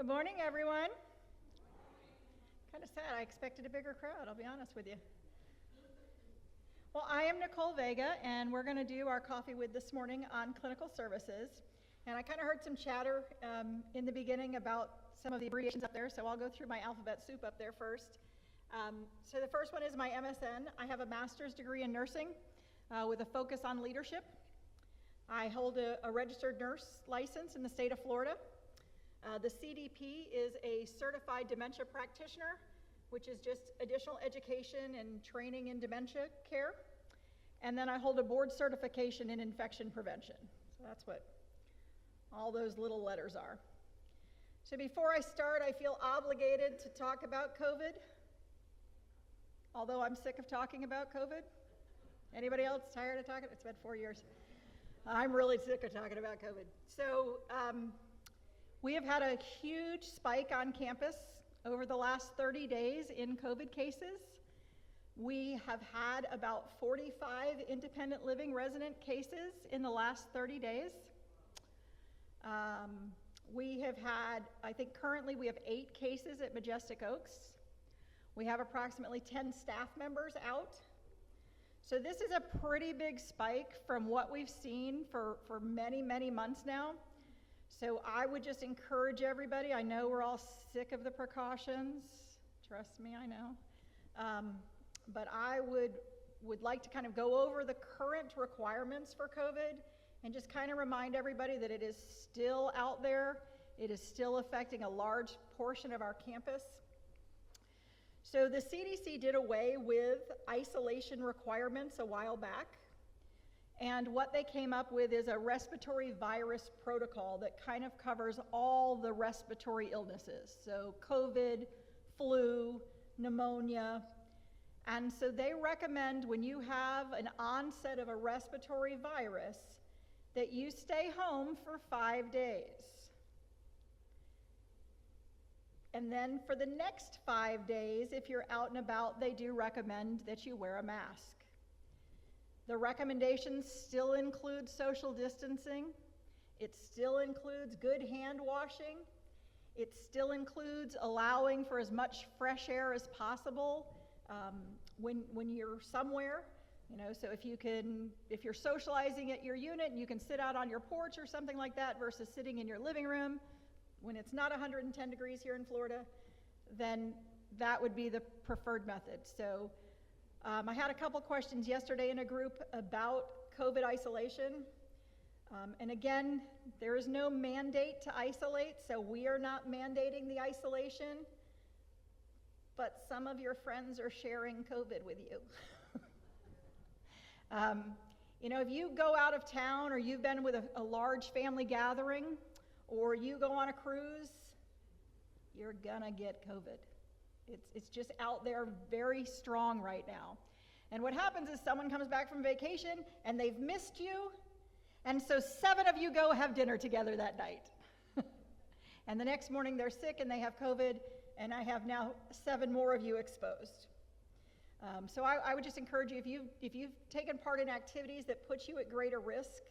Good morning, everyone. Kind of sad. I expected a bigger crowd, I'll be honest with you. Well, I am Nicole Vega, and we're going to do our coffee with this morning on clinical services. And I kind of heard some chatter in the beginning about some of the abbreviations up there, so I'll go through my alphabet soup up there first. So the first one is my MSN. I have a master's degree in nursing with a focus on leadership. I hold a registered nurse license in the state of Florida. The CDP is a certified dementia practitioner, which is just additional education and training in dementia care. And then I hold a board certification in infection prevention. So that's what all those little letters are. So before I start, I feel obligated to talk about COVID, although I'm sick of talking about COVID. Anybody else tired of talking? It's been 4 years. I'm really sick of talking about COVID. So we have had a huge spike on campus over the last 30 days in COVID cases. We have had about 45 independent living resident cases in the last 30 days. We have had, I think currently we have 8 cases at Majestic Oaks. We have approximately 10 staff members out. So this is a pretty big spike from what we've seen for many, many months now. So I would just encourage everybody, I know we're all sick of the precautions, trust me, I know. But I would like to kind of go over the current requirements for COVID and just kind of remind everybody that it is still out there. It is still affecting a large portion of our campus. So the CDC did away with isolation requirements a while back. And what they came up with is a respiratory virus protocol that kind of covers all the respiratory illnesses. So COVID, flu, pneumonia. And so they recommend when you have an onset of a respiratory virus that you stay home for 5 days. And then for the next 5 days, if you're out and about, they do recommend that you wear a mask. The recommendations still include social distancing. It still includes good hand washing. It still includes allowing for as much fresh air as possible when you're somewhere. You know, so if you're socializing at your unit and you can sit out on your porch or something like that versus sitting in your living room when it's not 110 degrees here in Florida, then that would be the preferred method. So I had a couple questions yesterday in a group about COVID isolation. And again, there is no mandate to isolate, so we are not mandating the isolation, but some of your friends are sharing COVID with you. You know, if you go out of town or you've been with a large family gathering or you go on a cruise, you're gonna get COVID. It's just out there very strong right now. And what happens is someone comes back from vacation and they've missed you, and so 7 of you go have dinner together that night. And the next morning they're sick and they have COVID, and I have now 7 more of you exposed. So I would just encourage you, if you've taken part in activities that put you at greater risk,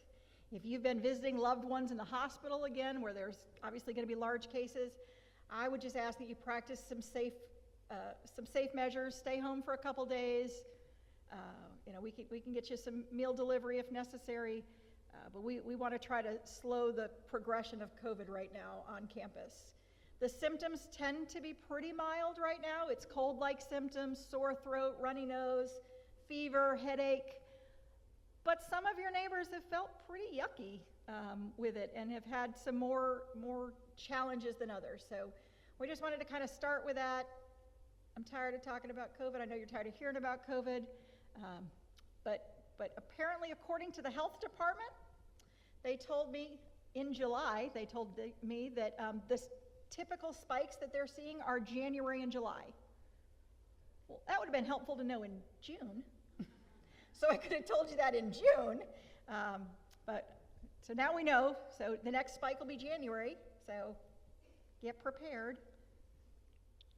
if you've been visiting loved ones in the hospital again, where there's obviously going to be large cases, I would just ask that you practice some safe measures. Stay home for a couple days. You know, we can get you some meal delivery if necessary, but we want to try to slow the progression of COVID right now on campus. The symptoms tend to be pretty mild right now. It's cold-like symptoms, sore throat, runny nose, fever, headache. But some of your neighbors have felt pretty yucky with it and have had some more challenges than others. So we just wanted to kind of start with that. I'm tired of talking about COVID. I know you're tired of hearing about COVID. But apparently, according to the health department, they told me in July, that the typical spikes that they're seeing are January and July. Well, that would have been helpful to know in June. So I could have told you that in June. So now we know. So the next spike will be January. So get prepared.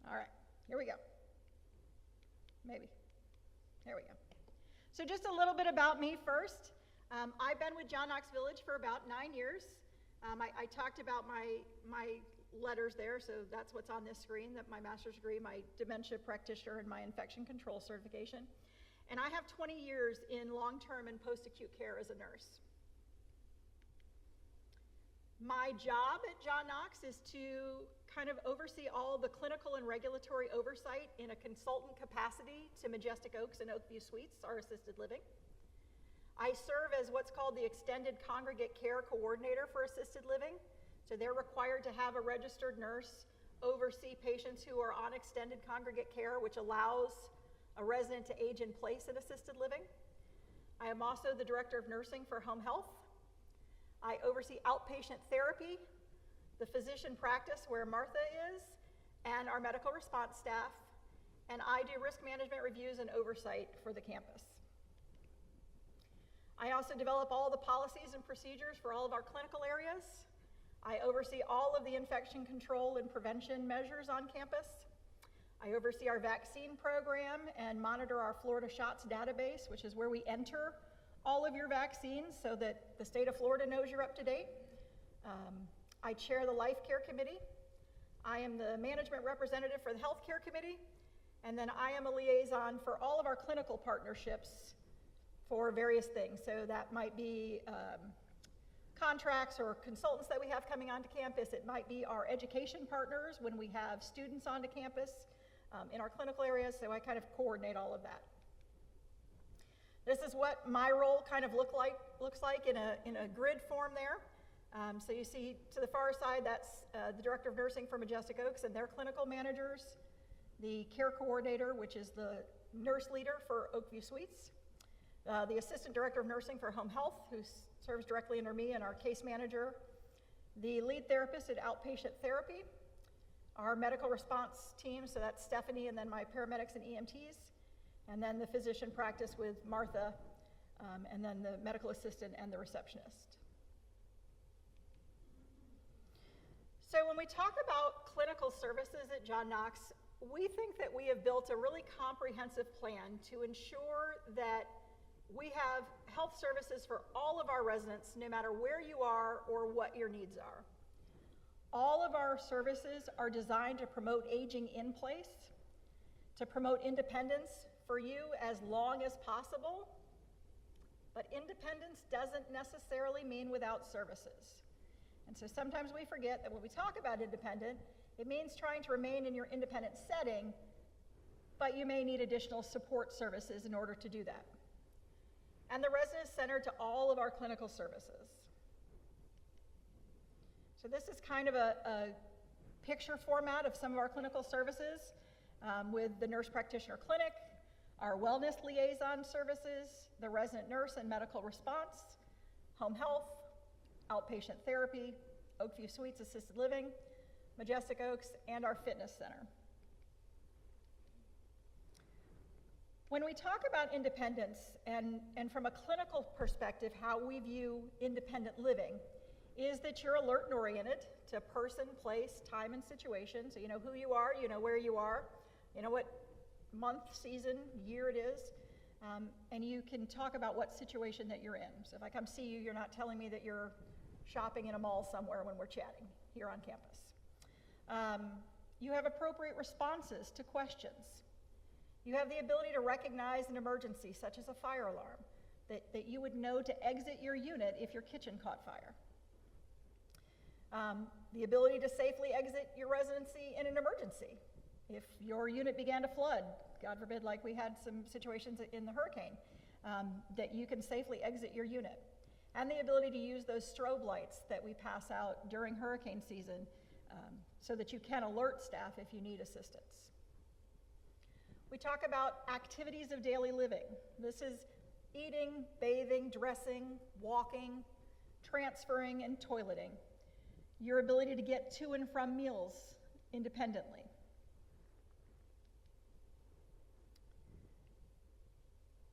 All right, here we go. Maybe. There we go. So just a little bit about me first. I've been with John Knox Village for about 9 years. I talked about my letters there, so that's what's on this screen, that my master's degree, my dementia practitioner, and my infection control certification. And I have 20 years in long-term and post-acute care as a nurse. My job at John Knox is to kind of oversee all the clinical and regulatory oversight in a consultant capacity to Majestic Oaks and Oakview Suites, our assisted living. I serve as what's called the Extended Congregate Care Coordinator for assisted living. So they're required to have a registered nurse oversee patients who are on extended congregate care, which allows a resident to age in place in assisted living. I am also the Director of Nursing for Home Health. I oversee outpatient therapy, the physician practice where Martha is, and our medical response staff, and I do risk management reviews and oversight for the campus. I also develop all the policies and procedures for all of our clinical areas. I oversee all of the infection control and prevention measures on campus. I oversee our vaccine program and monitor our Florida Shots database, which is where we enter all of your vaccines so that the state of Florida knows you're up to date. I chair the Life Care Committee. I am the management representative for the Health Care Committee, and then I am a liaison for all of our clinical partnerships for various things. So that might be contracts or consultants that we have coming onto campus. It might be our education partners when we have students onto campus in our clinical areas, so I kind of coordinate all of that. This is what my role kind of looks like in a grid form there. So you see to the far side, that's the Director of Nursing for Majestic Oaks and their clinical managers, the care coordinator, which is the nurse leader for Oakview Suites, the Assistant Director of Nursing for Home Health, who serves directly under me, and our case manager, the lead therapist at outpatient therapy, our medical response team, so that's Stephanie, and then my paramedics and EMTs, and then the physician practice with Martha, and then the medical assistant and the receptionist. So when we talk about clinical services at John Knox, we think that we have built a really comprehensive plan to ensure that we have health services for all of our residents, no matter where you are or what your needs are. All of our services are designed to promote aging in place, to promote independence for you as long as possible, but independence doesn't necessarily mean without services. And so sometimes we forget that when we talk about independent, it means trying to remain in your independent setting, but you may need additional support services in order to do that. And the resident is centered to all of our clinical services. So this is kind of a picture format of some of our clinical services with the nurse practitioner clinic, our wellness liaison services, the resident nurse and medical response, home health, outpatient therapy, Oakview Suites assisted living, Majestic Oaks, and our fitness center. When we talk about independence and from a clinical perspective, how we view independent living is that you're alert and oriented to person, place, time, and situation. So you know who you are, you know where you are, you know what month, season, year it is, and you can talk about what situation that you're in. So if I come see you, you're not telling me that you're shopping in a mall somewhere when we're chatting here on campus. You have appropriate responses to questions. You have the ability to recognize an emergency, such as a fire alarm, that you would know to exit your unit if your kitchen caught fire. The ability to safely exit your residency in an emergency. If your unit began to flood, God forbid, like we had some situations in the hurricane, that you can safely exit your unit. And the ability to use those strobe lights that we pass out during hurricane season so that you can alert staff if you need assistance. We talk about activities of daily living. This is eating, bathing, dressing, walking, transferring, and toileting. Your ability to get to and from meals independently.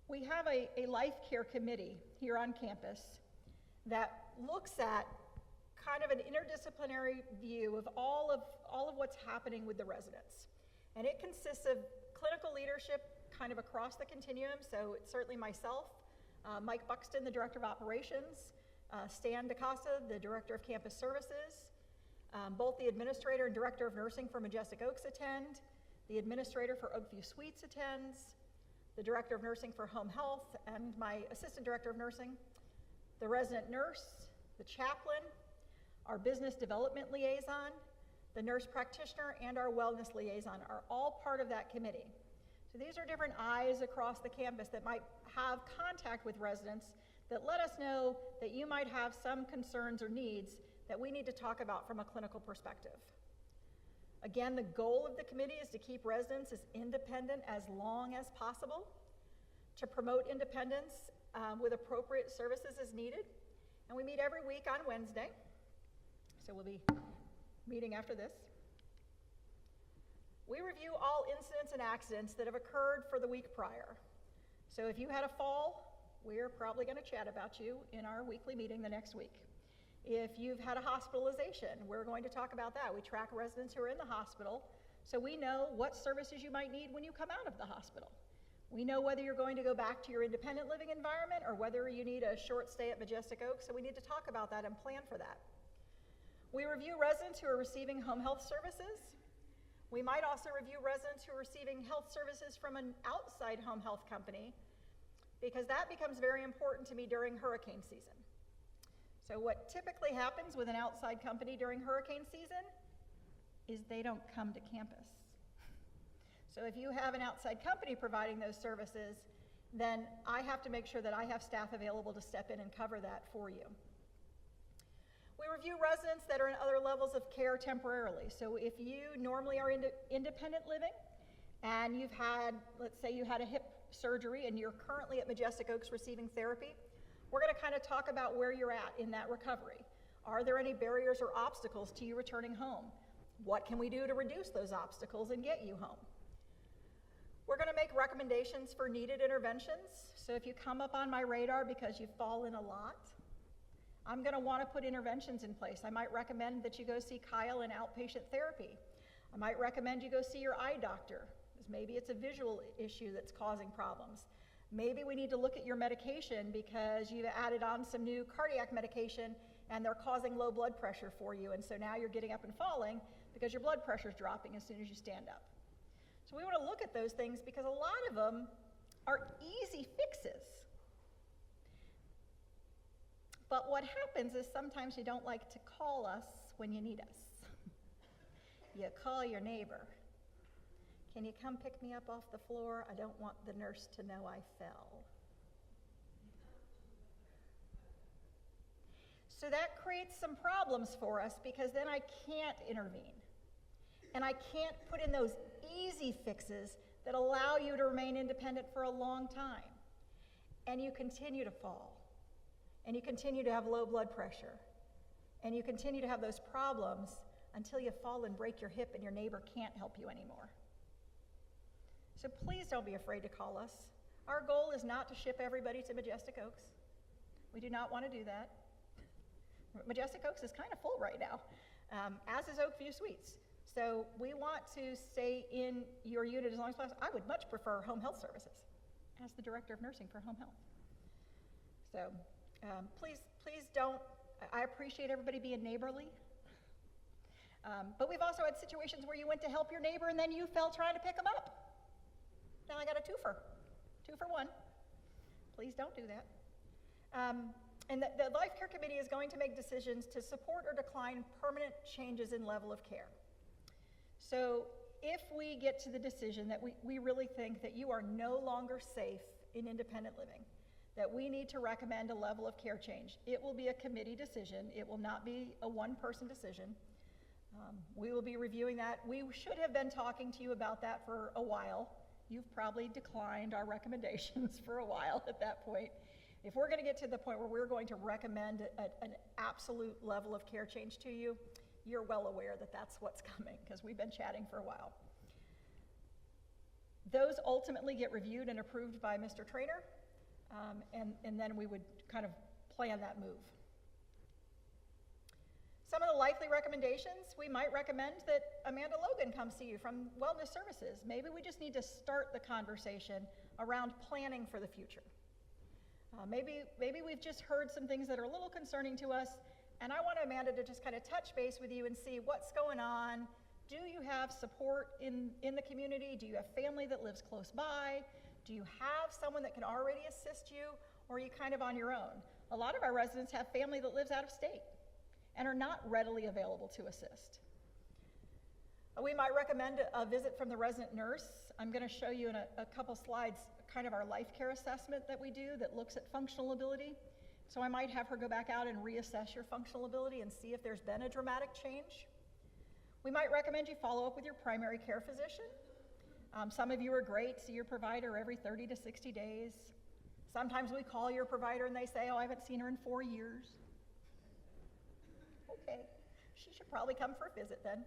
We have a life care committee here on campus that looks at kind of an interdisciplinary view of all of what's happening with the residents. And it consists of clinical leadership kind of across the continuum, so it's certainly myself, Mike Buxton, the Director of Operations, Stan DaCosta, the Director of Campus Services, Both the administrator and director of nursing for Majestic Oaks attend, the administrator for Oakview Suites attends, the director of nursing for home health, and my assistant director of nursing, the resident nurse, the chaplain, our business development liaison, the nurse practitioner, and our wellness liaison are all part of that committee. So these are different eyes across the campus that might have contact with residents that let us know that you might have some concerns or needs that we need to talk about from a clinical perspective. Again, the goal of the committee is to keep residents as independent as long as possible, to promote independence with appropriate services as needed. And we meet every week on Wednesday, so we'll be meeting after this. We review all incidents and accidents that have occurred for the week prior. So if you had a fall, we're probably going to chat about you in our weekly meeting the next week. If you've had a hospitalization, we're going to talk about that. We track residents who are in the hospital, so we know what services you might need when you come out of the hospital. We know whether you're going to go back to your independent living environment or whether you need a short stay at Majestic Oaks, so we need to talk about that and plan for that. We review residents who are receiving home health services. We might also review residents who are receiving health services from an outside home health company, because that becomes very important to me during hurricane season. So what typically happens with an outside company during hurricane season is they don't come to campus. So if you have an outside company providing those services, then I have to make sure that I have staff available to step in and cover that for you. We review residents that are in other levels of care temporarily. So if you normally are independent living and you've had, let's say you had a hip surgery and you're currently at Majestic Oaks receiving therapy, we're going to kind of talk about where you're at in that recovery. Are there any barriers or obstacles to you returning home? What can we do to reduce those obstacles and get you home? We're going to make recommendations for needed interventions. So if you come up on my radar because you've fallen a lot, I'm going to want to put interventions in place. I might recommend that you go see Kyle in outpatient therapy. I might recommend you go see your eye doctor, because maybe it's a visual issue that's causing problems. Maybe we need to look at your medication because you've added on some new cardiac medication and they're causing low blood pressure for you, and so now you're getting up and falling because your blood pressure's dropping as soon as you stand up. So we want to look at those things because a lot of them are easy fixes. But what happens is sometimes you don't like to call us when you need us. You call your neighbor. Can you come pick me up off the floor? I don't want the nurse to know I fell. So that creates some problems for us because then I can't intervene. And I can't put in those easy fixes that allow you to remain independent for a long time. And you continue to fall. And you continue to have low blood pressure. And you continue to have those problems until you fall and break your hip and your neighbor can't help you anymore. So please don't be afraid to call us. Our goal is not to ship everybody to Majestic Oaks. We do not want to do that. Majestic Oaks is kind of full right now, as is Oakview Suites. So we want to stay in your unit as long as possible. I would much prefer home health services as the director of nursing for home health. So please don't, I appreciate everybody being neighborly. But we've also had situations where you went to help your neighbor and then you fell trying to pick them up. Now I got a twofer, 2 for 1. Please don't do that. And the Life Care Committee is going to make decisions to support or decline permanent changes in level of care. So if we get to the decision that we really think that you are no longer safe in independent living, that we need to recommend a level of care change, it will be a committee decision. It will not be a one-person decision. We will be reviewing that. We should have been talking to you about that for a while. You've probably declined our recommendations for a while at that point. If we're going to get to the point where we're going to recommend an absolute level of care change to you, you're well aware that that's what's coming because we've been chatting for a while. Those ultimately get reviewed and approved by Mr. Trainer, and then we would kind of plan that move. Some of the likely recommendations, we might recommend that Amanda Logan come see you from Wellness Services. Maybe we just need to start the conversation around planning for the future. Maybe we've just heard some things that are a little concerning to us, And I want Amanda to just kind of touch base with you and see what's going on. Do you have support in the community? Do you have family that lives close by? Do you have someone that can already assist you, or are you kind of on your own? A lot of our residents have family that lives out of state and are not readily available to assist. We might recommend a visit from the resident nurse. I'm going to show you in a couple slides kind of our life care assessment that we do that looks at functional ability. So I might have her go back out and reassess your functional ability and see if there's been a dramatic change. We might recommend you follow up with your primary care physician. Some of you are great, see your provider every 30 to 60 days. Sometimes we call your provider and they say, oh, I haven't seen her in 4 years. Okay, she should probably come for a visit then.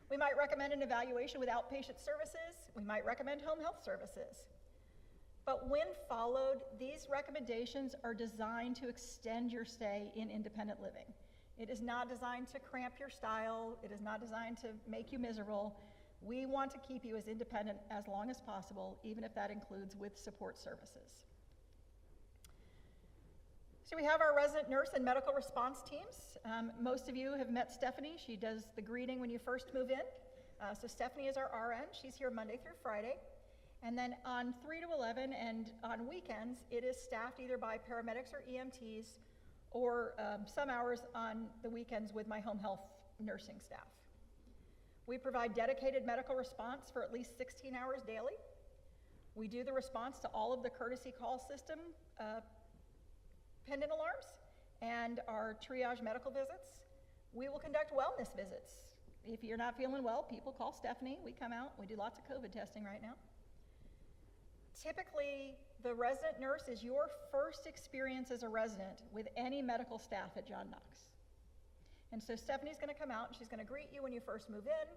We might recommend an evaluation with outpatient services. We might recommend home health services. But when followed, these recommendations are designed to extend your stay in independent living. It is not designed to cramp your style. It is not designed to make you miserable. We want to keep you as independent as long as possible, even if that includes with support services. So we have our resident nurse and medical response teams. Most of you have met Stephanie. She does the greeting when you first move in. So Stephanie is our RN. She's here Monday through Friday. And then on 3 to 11 and on weekends, it is staffed either by paramedics or EMTs, or some hours on the weekends with my home health nursing staff. We provide dedicated medical response for at least 16 hours daily. We do the response to all of the courtesy call system pendant alarms and our triage medical visits. We will conduct wellness visits. If you're not feeling well, people call Stephanie. We come out. We do lots of COVID testing right now. Typically, the resident nurse is your first experience as a resident with any medical staff at John Knox. And so Stephanie's going to come out and she's going to greet you when you first move in.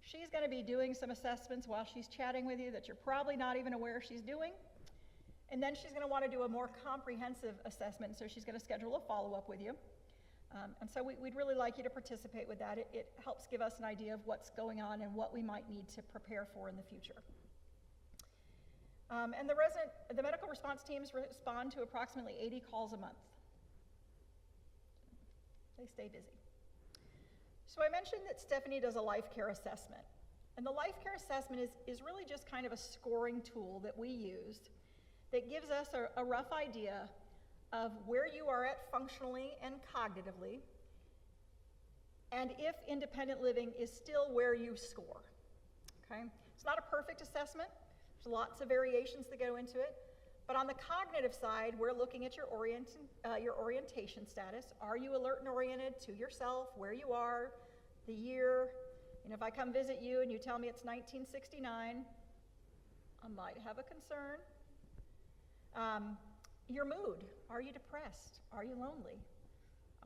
She's going to be doing some assessments while she's chatting with you that you're probably not even aware she's doing. And then she's going to want to do a more comprehensive assessment, so she's going to schedule a follow-up with you. And so we'd really like you to participate with that. It helps give us an idea of what's going on and what we might need to prepare for in the future. And the medical response teams respond to approximately 80 calls a month. They stay busy. So I mentioned that Stephanie does a life care assessment. And the life care assessment is really just kind of a scoring tool that we used that gives us a rough idea of where you are at functionally and cognitively, and if independent living is still where you score. Okay? It's not a perfect assessment. There's lots of variations that go into it. But on the cognitive side, we're looking at your orientation status. Are you alert and oriented to yourself, where you are, the year? If I come visit you and you tell me it's 1969, I might have a concern. Your mood. Are you depressed? Are you lonely?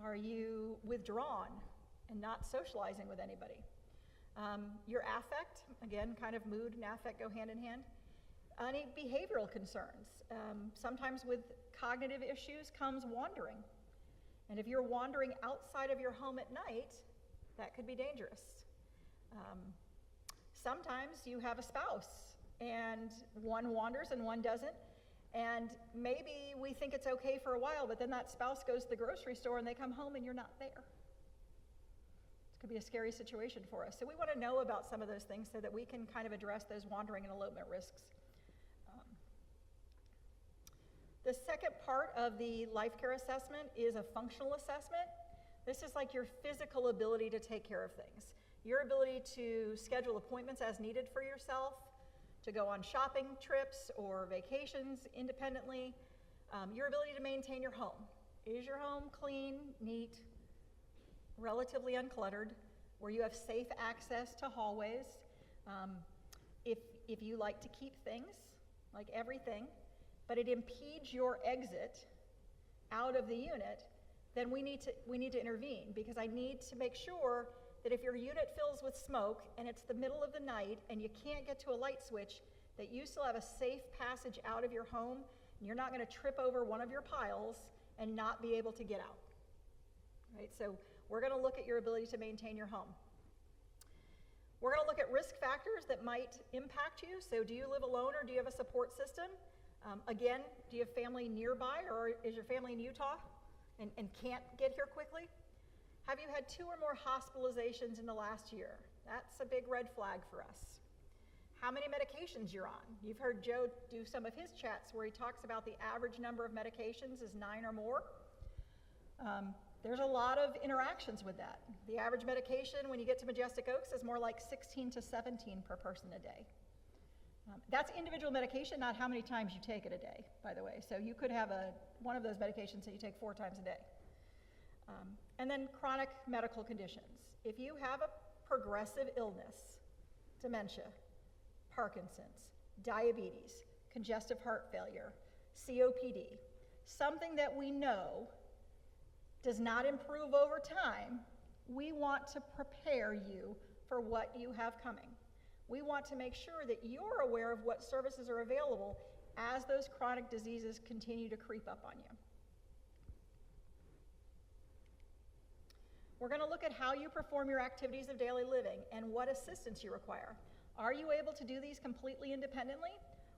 Are you withdrawn and not socializing with anybody? Your affect, again, kind of mood and affect go hand in hand. Any behavioral concerns. Sometimes with cognitive issues comes wandering. And if you're wandering outside of your home at night, that could be dangerous. Sometimes you have a spouse and one wanders and one doesn't. And maybe we think it's okay for a while, but then that spouse goes to the grocery store and they come home and you're not there. It could be a scary situation for us. So we want to know about some of those things so that we can kind of address those wandering and elopement risks. The second part of the life care assessment is a functional assessment. This is like your physical ability to take care of things. Your ability to schedule appointments as needed for yourself, to go on shopping trips or vacations independently, your ability to maintain your home. Is your home clean, neat, relatively uncluttered, where you have safe access to hallways? If you like to keep things, like everything, but it impedes your exit out of the unit, then we need to intervene, because I need to make sure that if your unit fills with smoke and it's the middle of the night and you can't get to a light switch, that you still have a safe passage out of your home and you're not going to trip over one of your piles and not be able to get out. Right? So we're going to look at your ability to maintain your home. We're going to look at risk factors that might impact you. So do you live alone or do you have a support system? Again, do you have family nearby, or is your family in Utah and can't get here quickly? Have you had 2 or more hospitalizations in the last year? That's a big red flag for us. How many medications you're on? You've heard Joe do some of his chats where he talks about the average number of medications is 9 or more. There's a lot of interactions with that. The average medication when you get to Majestic Oaks is more like 16 to 17 per person a day. That's individual medication, not how many times you take it a day, by the way. So you could have one of those medications that you take 4 times a day. And then chronic medical conditions. If you have a progressive illness, dementia, Parkinson's, diabetes, congestive heart failure, COPD, something that we know does not improve over time, we want to prepare you for what you have coming. We want to make sure that you're aware of what services are available as those chronic diseases continue to creep up on you. We're going to look at how you perform your activities of daily living and what assistance you require. Are you able to do these completely independently,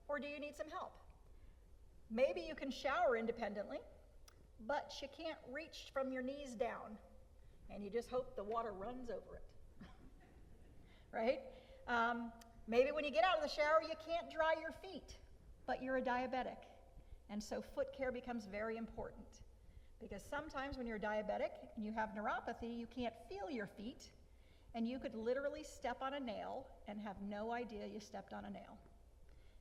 or do you need some help? Maybe you can shower independently, but you can't reach from your knees down, and you just hope the water runs over it, right? Maybe when you get out of the shower, you can't dry your feet, but you're a diabetic, and so foot care becomes very important. Because sometimes when you're diabetic and you have neuropathy, you can't feel your feet, and you could literally step on a nail and have no idea you stepped on a nail.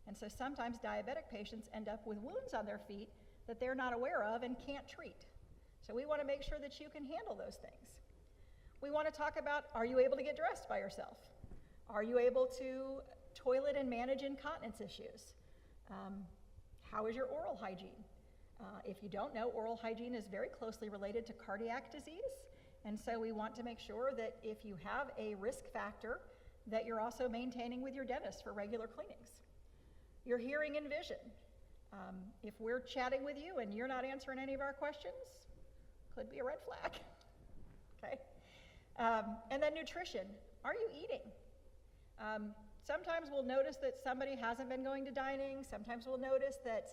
And so sometimes diabetic patients end up with wounds on their feet that they're not aware of and can't treat. So we want to make sure that you can handle those things. We want to talk about, are you able to get dressed by yourself? Are you able to toilet and manage incontinence issues? How is your oral hygiene? If you don't know, oral hygiene is very closely related to cardiac disease, and so we want to make sure that if you have a risk factor, that you're also maintaining with your dentist for regular cleanings. Your hearing and vision. If we're chatting with you and you're not answering any of our questions, could be a red flag, okay? And then nutrition. Are you eating? Sometimes we'll notice that somebody hasn't been going to dining. Sometimes we'll notice that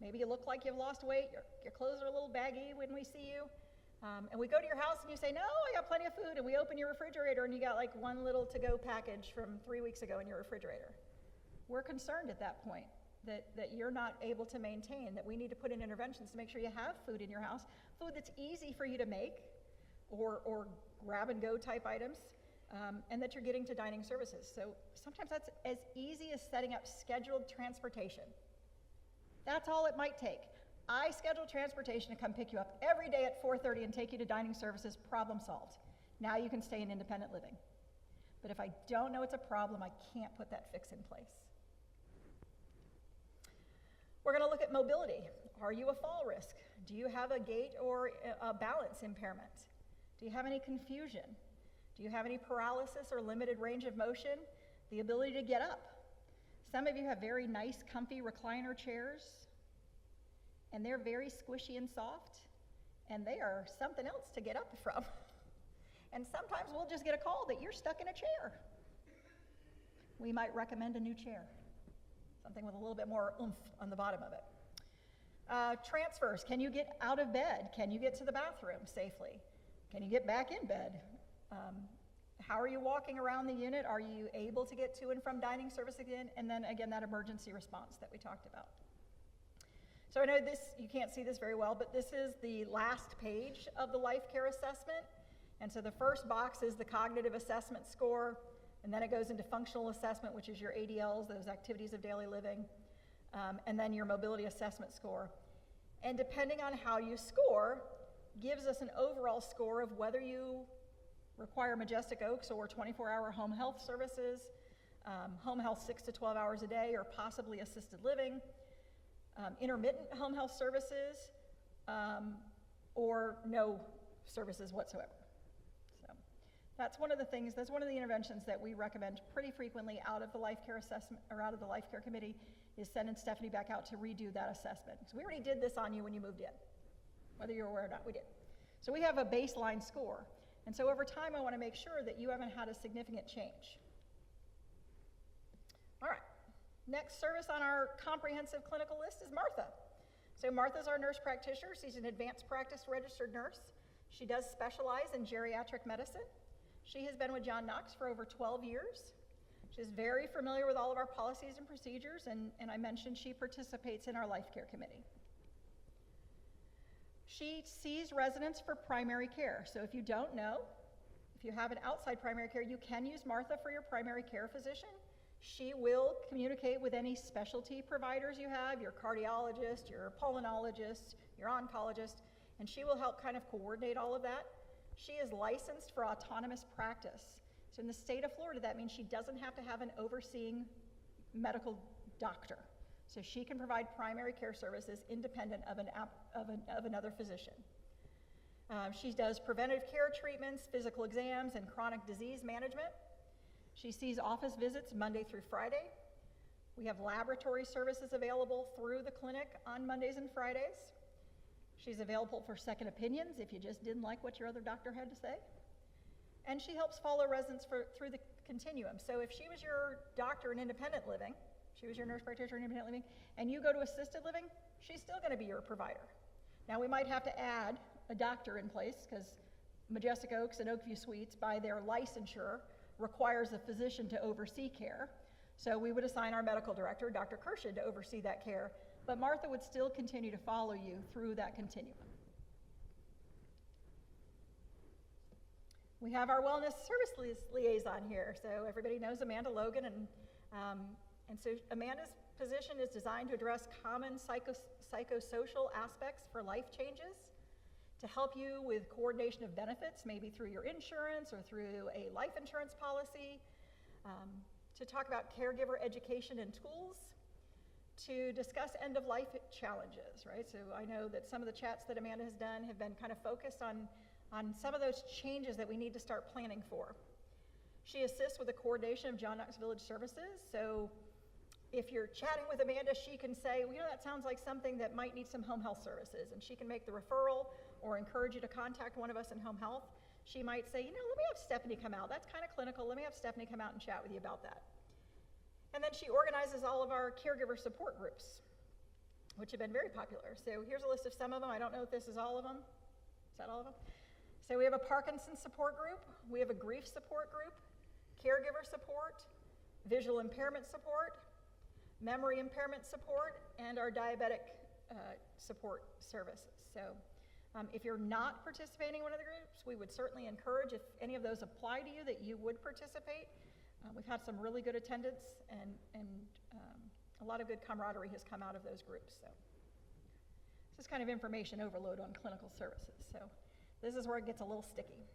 maybe you look like you've lost weight, your clothes are a little baggy when we see you. And we go to your house and you say, no, I got plenty of food. And we open your refrigerator and you got like one little to-go package from 3 weeks ago in your refrigerator. We're concerned at that point that you're not able to maintain, that we need to put in interventions to make sure you have food in your house, food that's easy for you to make or grab and go type items, and that you're getting to dining services. So sometimes that's as easy as setting up scheduled transportation. That's all it might take. I schedule transportation to come pick you up every day at 4:30 and take you to dining services, problem solved. Now you can stay in independent living. But if I don't know it's a problem, I can't put that fix in place. We're going to look at mobility. Are you a fall risk? Do you have a gait or a balance impairment? Do you have any confusion? Do you have any paralysis or limited range of motion? The ability to get up. Some of you have very nice, comfy recliner chairs, and they're very squishy and soft, and they are something else to get up from. And sometimes we'll just get a call that you're stuck in a chair. We might recommend a new chair, something with a little bit more oomph on the bottom of it. Transfers. Can you get out of bed? Can you get to the bathroom safely? Can you get back in bed? How are you walking around the unit? Are you able to get to and from dining service again? And then again, that emergency response that we talked about. So I know you can't see this very well, but this is the last page of the life care assessment. And so the first box is the cognitive assessment score, and then it goes into functional assessment, which is your ADLs, those activities of daily living, and then your mobility assessment score. And depending on how you score, gives us an overall score of whether you require Majestic Oaks or 24-hour home health services, home health 6 to 12 hours a day, or possibly assisted living, intermittent home health services, or no services whatsoever. So that's one of the things, that's one of the interventions that we recommend pretty frequently out of the life care assessment, or out of the life care committee, is sending Stephanie back out to redo that assessment. So we already did this on you when you moved in, whether you're aware or not, we did. So we have a baseline score. And so over time, I want to make sure that you haven't had a significant change. All right, next service on our comprehensive clinical list is Martha. So Martha's our nurse practitioner. She's an advanced practice registered nurse. She does specialize in geriatric medicine. She has been with John Knox for over 12 years. She's very familiar with all of our policies and procedures, and I mentioned she participates in our Life Care Committee. She sees residents for primary care. So if you don't know, if you have an outside primary care, you can use Martha for your primary care physician. She will communicate with any specialty providers you have, your cardiologist, your pulmonologist, your oncologist, and she will help kind of coordinate all of that. She is licensed for autonomous practice. So in the state of Florida, that means she doesn't have to have an overseeing medical doctor. So she can provide primary care services independent of another physician. She does preventative care treatments, physical exams, and chronic disease management. She sees office visits Monday through Friday. We have laboratory services available through the clinic on Mondays and Fridays. She's available for second opinions if you just didn't like what your other doctor had to say. And she helps follow residents through the continuum. So if she was your doctor in independent living, she was your nurse practitioner in independent living, and you go to assisted living, she's still going to be your provider. Now we might have to add a doctor in place because Majestic Oaks and Oakview Suites, by their licensure, requires a physician to oversee care. So we would assign our medical director, Dr. Kershid, to oversee that care, but Martha would still continue to follow you through that continuum. We have our wellness service liaison here. So everybody knows Amanda Logan, and so Amanda's position is designed to address common psychosocial aspects for life changes, to help you with coordination of benefits, maybe through your insurance or through a life insurance policy, to talk about caregiver education in schools, to discuss end-of-life challenges, right? So I know that some of the chats that Amanda has done have been kind of focused on some of those changes that we need to start planning for. She assists with the coordination of John Knox Village services. So if you're chatting with Amanda, she can say, well, you know, that sounds like something that might need some home health services, and she can make the referral or encourage you to contact one of us in home health. She might say, you know, let me have Stephanie come out. That's kind of clinical. Let me have Stephanie come out and chat with you about that. And then she organizes all of our caregiver support groups, which have been very popular. So here's a list of some of them. I don't know if this is all of them. Is that all of them? So we have a Parkinson's support group. We have a grief support group, caregiver support, visual impairment support, memory impairment support, and our diabetic support services. So if you're not participating in one of the groups, we would certainly encourage, if any of those apply to you, that you would participate. We've had some really good attendance, and a lot of good camaraderie has come out of those groups. So this is kind of information overload on clinical services. So this is where it gets a little sticky.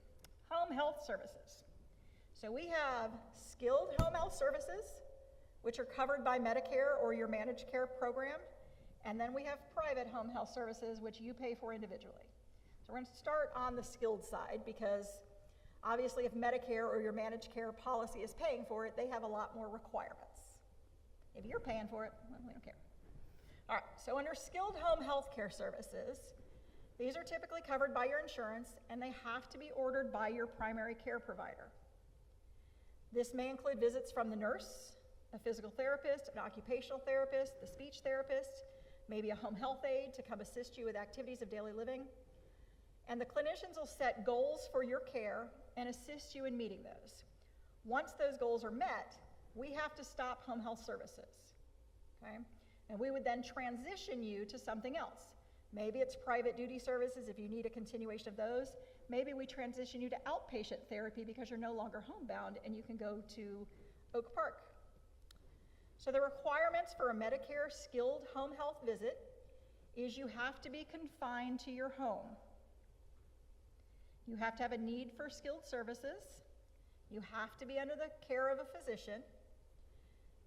Home health services. So we have skilled home health services, which are covered by Medicare or your managed care program. And then we have private home health services, which you pay for individually. So we're going to start on the skilled side because obviously if Medicare or your managed care policy is paying for it, they have a lot more requirements. If you're paying for it, well, we don't care. All right, so under skilled home health care services, these are typically covered by your insurance, and they have to be ordered by your primary care provider. This may include visits from the nurse, a physical therapist, an occupational therapist, the speech therapist, maybe a home health aide to come assist you with activities of daily living. And the clinicians will set goals for your care and assist you in meeting those. Once those goals are met, we have to stop home health services, okay? And we would then transition you to something else. Maybe it's private duty services if you need a continuation of those. Maybe we transition you to outpatient therapy because you're no longer homebound and you can go to Oak Park. So the requirements for a Medicare skilled home health visit is you have to be confined to your home. You have to have a need for skilled services. You have to be under the care of a physician.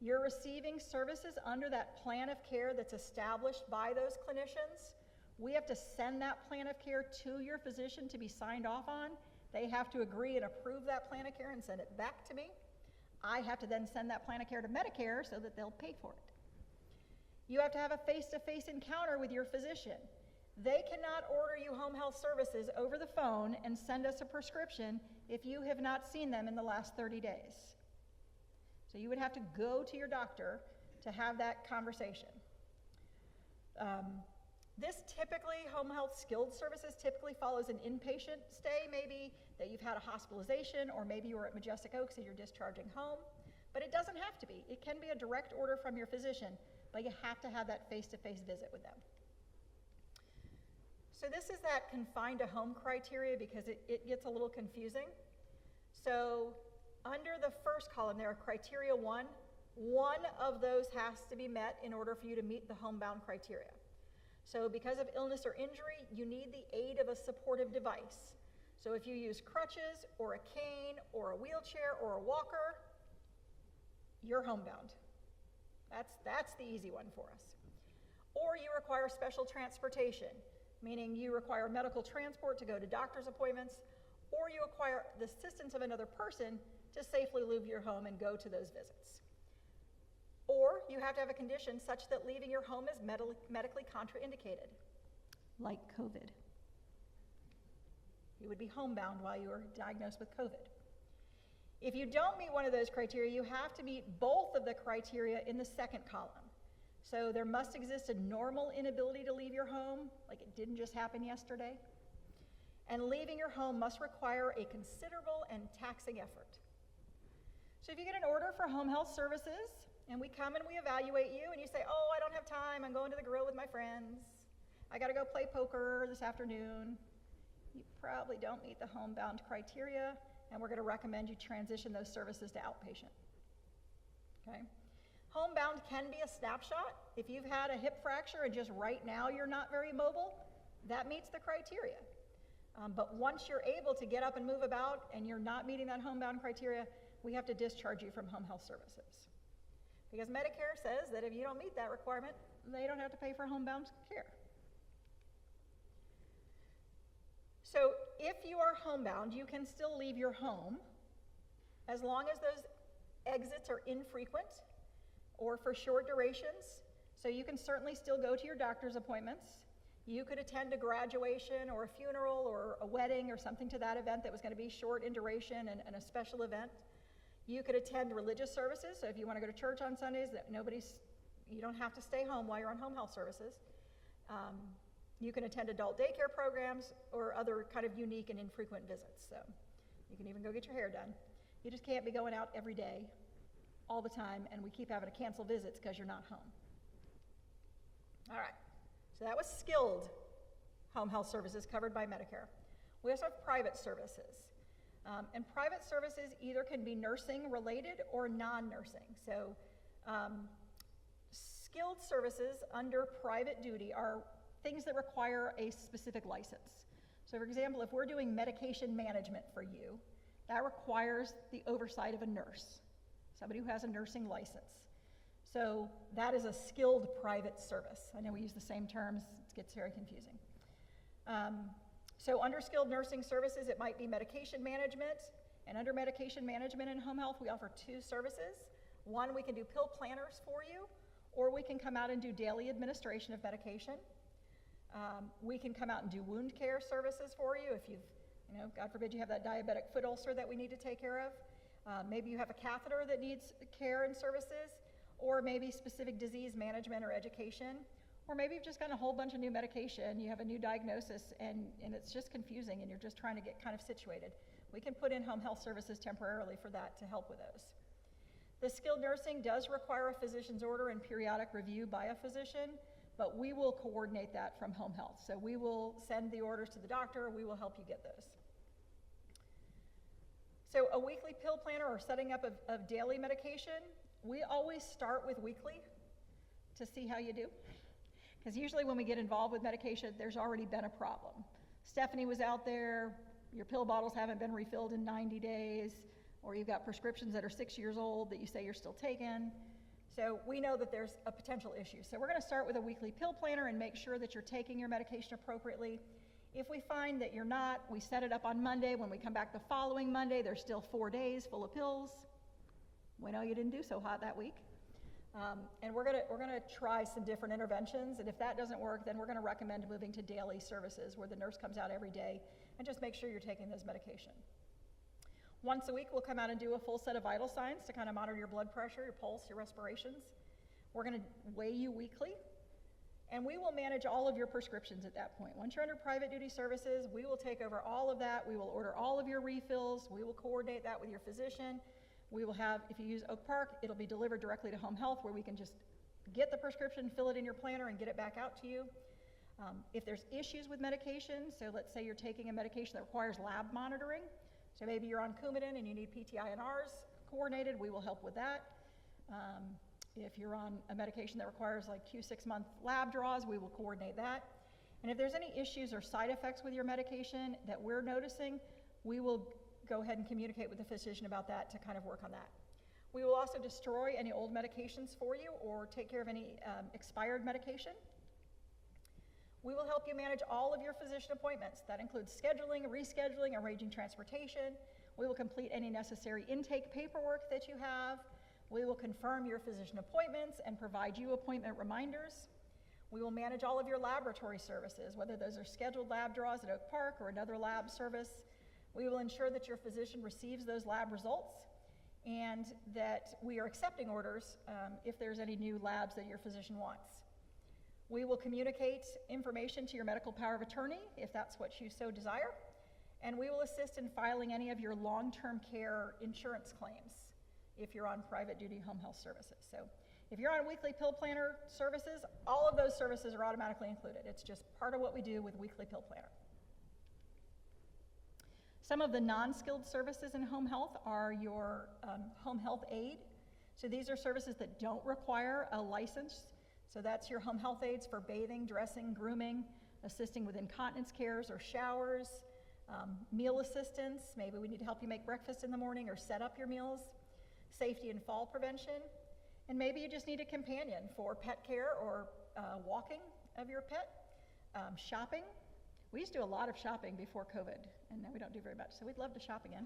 You're receiving services under that plan of care that's established by those clinicians. We have to send that plan of care to your physician to be signed off on. They have to agree and approve that plan of care and send it back to me. I have to then send that plan of care to Medicare so that they'll pay for it. You have to have a face-to-face encounter with your physician. They cannot order you home health services over the phone and send us a prescription if you have not seen them in the last 30 days. So you would have to go to your doctor to have that conversation. This typically, home health skilled services typically follows an inpatient stay, maybe that you've had a hospitalization, or maybe you were at Majestic Oaks and you're discharging home. But it doesn't have to be. It can be a direct order from your physician, but you have to have that face-to-face visit with them. So this is that confined to home criteria because it gets a little confusing. So under the first column there, criteria one of those has to be met in order for you to meet the homebound criteria. So because of illness or injury, you need the aid of a supportive device. So if you use crutches or a cane or a wheelchair or a walker, you're homebound. That's the easy one for us. Or you require special transportation, meaning you require medical transport to go to doctor's appointments, or you require the assistance of another person to safely leave your home and go to those visits. Or you have to have a condition such that leaving your home is medically contraindicated, like COVID. You would be homebound while you were diagnosed with COVID. If you don't meet one of those criteria, you have to meet both of the criteria in the second column. So there must exist a normal inability to leave your home, like it didn't just happen yesterday. And leaving your home must require a considerable and taxing effort. So if you get an order for home health services, and we come and we evaluate you, and you say, oh, I don't have time, I'm going to the grill with my friends, I gotta go play poker this afternoon, you probably don't meet the homebound criteria, and we're gonna recommend you transition those services to outpatient, okay? Homebound can be a snapshot. If you've had a hip fracture and just right now you're not very mobile, that meets the criteria. But once you're able to get up and move about and you're not meeting that homebound criteria, we have to discharge you from home health services. Because Medicare says that if you don't meet that requirement, they don't have to pay for homebound care. So if you are homebound, you can still leave your home as long as those exits are infrequent or for short durations. So you can certainly still go to your doctor's appointments. You could attend a graduation or a funeral or a wedding or something to that event that was going to be short in duration and a special event. You could attend religious services, so if you want to go to church on Sundays, you don't have to stay home while you're on home health services. You can attend adult daycare programs or other kind of unique and infrequent visits. So you can even go get your hair done. You just can't be going out every day, all the time, and we keep having to cancel visits because you're not home. All right, so that was skilled home health services covered by Medicare. We also have private services. And private services either can be nursing related or non-nursing. So skilled services under private duty are things that require a specific license. So for example, if we're doing medication management for you, that requires the oversight of a nurse, somebody who has a nursing license. So that is a skilled private service. I know we use the same terms, it gets very confusing. So under skilled nursing services, it might be medication management, and under medication management and home health, we offer two services. One, we can do pill planners for you, or we can come out and do daily administration of medication. We can come out and do wound care services for you if you've, God forbid you have that diabetic foot ulcer that we need to take care of. Maybe you have a catheter that needs care and services, or maybe specific disease management or education. Or maybe you've just gotten a whole bunch of new medication, you have a new diagnosis, and it's just confusing, and you're just trying to get kind of situated. We can put in home health services temporarily for that to help with those. The skilled nursing does require a physician's order and periodic review by a physician, but we will coordinate that from home health. So we will send the orders to the doctor, we will help you get those. So a weekly pill planner or setting up of daily medication, we always start with weekly to see how you do. Because usually when we get involved with medication, there's already been a problem. Stephanie was out there, your pill bottles haven't been refilled in 90 days, or you've got prescriptions that are 6 years old that you say you're still taking. So we know that there's a potential issue. So we're gonna start with a weekly pill planner and make sure that you're taking your medication appropriately. If we find that you're not, we set it up on Monday. When we come back the following Monday, there's still 4 days full of pills. We know you didn't do so hot that week. And we're gonna try some different interventions, and if that doesn't work, then we're gonna recommend moving to daily services where the nurse comes out every day and just make sure you're taking those medication. Once a week, we'll come out and do a full set of vital signs to kind of monitor your blood pressure, your pulse, your respirations. We're gonna weigh you weekly, And we will manage all of your prescriptions at that point. Once you're under private duty services, we will take over all of that. We will order all of your refills. We will coordinate that with your physician. We will have, if you use Oak Park, it'll be delivered directly to home health where we can just get the prescription, fill it in your planner, and get it back out to you. If there's issues with medication, so let's say you're taking a medication that requires lab monitoring, so maybe you're on Coumadin and you need PTINRs coordinated, we will help with that. If you're on a medication that requires like Q6-month lab draws, we will coordinate that. And if there's any issues or side effects with your medication that we're noticing, we will go ahead and communicate with the physician about that to kind of work on that. We will also destroy any old medications for you or take care of any expired medication. We will help you manage all of your physician appointments. That includes scheduling, rescheduling, arranging transportation. We will complete any necessary intake paperwork that you have. We will confirm your physician appointments and provide you appointment reminders. We will manage all of your laboratory services, whether those are scheduled lab draws at Oak Park or another lab service. We will ensure that your physician receives those lab results and that we are accepting orders if there's any new labs that your physician wants. We will communicate information to your medical power of attorney if that's what you so desire, and we will assist in filing any of your long-term care insurance claims if you're on private duty home health services. So if you're on weekly pill planner services, all of those services are automatically included. It's just part of what we do with weekly pill planner. Some of the non-skilled services in home health are your home health aid. So these are services that don't require a license. So that's your home health aides for bathing, dressing, grooming, assisting with incontinence cares or showers, meal assistance. Maybe we need to help you make breakfast in the morning or set up your meals, safety and fall prevention, and maybe you just need a companion for pet care or walking of your pet, shopping. We used to do a lot of shopping before COVID, and now we don't do very much, so we'd love to shop again.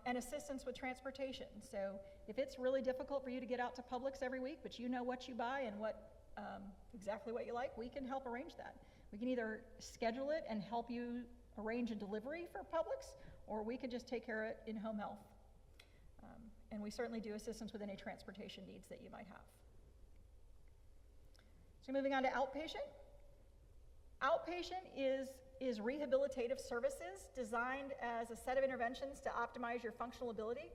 And assistance with transportation. So if it's really difficult for you to get out to Publix every week, but you know what you buy and what exactly what you like, we can help arrange that. We can either schedule it and help you arrange a delivery for Publix, or we can just take care of it in home health. And we certainly do assistance with any transportation needs that you might have. So moving on to outpatient. Outpatient is rehabilitative services designed as a set of interventions to optimize your functional ability